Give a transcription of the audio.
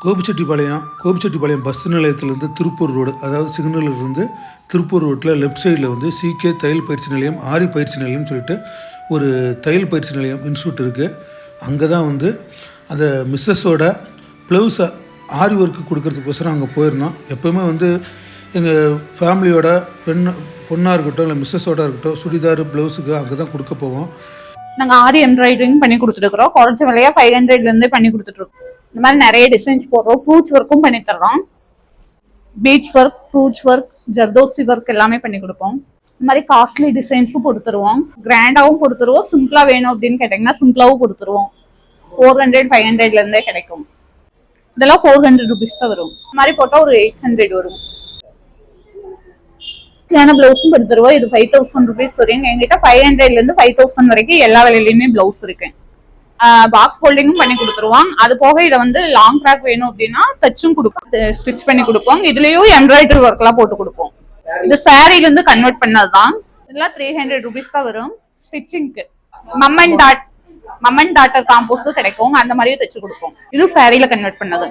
Gobichettipalayam bus நிலையத்திலேருந்து Tiruppur road, அதாவது சிக்னலிருந்து திருப்பூர் ரோட்டில் left சைடில் வந்து சிகே தையல் பயிற்சி நிலையம், ஆரி பயிற்சி நிலையம்னு சொல்லிட்டு ஒரு தையல் பயிற்சி நிலையம் இன்ஸ்டியூட் இருக்குது. அங்கே தான் வந்து அந்த மிஸ்ஸஸோட ப்ளவுஸை ஆரி ஒர்க்கு கொடுக்கறதுக்கோசரம் அங்கே போயிருந்தோம். எப்போவுமே வந்து எங்கள் ஃபேமிலியோட பொண்ணாக இருக்கட்டும் இல்லை மிஸ்ஸஸோட இருக்கட்டும் சுடிதார் ப்ளவுஸுக்கு அங்கே தான் கொடுக்க போவோம். நாங்கள் ஆரி எம்ப்ராய்டரிங் பண்ணி கொடுத்துருக்குறோம். குறைஞ்ச விலையாக 500லேருந்தே பண்ணி கொடுத்துட்ருக்கோம். இந்த மாதிரி நிறைய டிசைன்ஸ் போடுறோம். ப்ரூச் ஒர்க்கும் பண்ணி தர்றோம். Beads work, brooch work, zardosi work எல்லாமே பண்ணி கொடுப்போம். இந்த மாதிரி காஸ்ட்லி டிசைன்ஸும் கொடுத்துருவோம். கிராண்டாகவும் கொடுத்துருவோம். சிம்பிளாக வேணும் அப்படின்னு கேட்டிங்கன்னா சிம்பிளாகவும் கொடுத்துருவோம். 400, 500லேருந்தே கிடைக்கும். இதெல்லாம் 400 rupees தான் வரும். இந்த மாதிரி போட்டால் ஒரு 800 வரும். பிளவுஸும் பண்ணி தருவோம். இது 5000 rupees வரும். எங்கிட்ட 500லேருந்து 5000 வரைக்கும் எல்லா விலையிலுமே பிளவுஸ் இருக்கு. பாக்ஸ் ஹோல்டிங்கும் பண்ணி கொடுத்துருவோம். அது போக இதை வந்து லாங் ஃப்ராக் வேணும் அப்படின்னா தச்சும் கொடுப்போம், ஸ்டிச் பண்ணி கொடுப்போம். இதுலயும் எம்ப்ராய்டரி ஒர்க் எல்லாம் போட்டு கொடுப்போம். இது சாரில இருந்து கன்வெர்ட் பண்ணதுதான். இதெல்லாம் 300 rupees தான் வரும். ஸ்டிச்சிங்க்கு மம்மன் டாட்டர் காம்போஸ் கிடைக்கும். அந்த மாதிரியே தச்சு கொடுப்போம். இது சாரியில கன்வெர்ட் பண்ணது.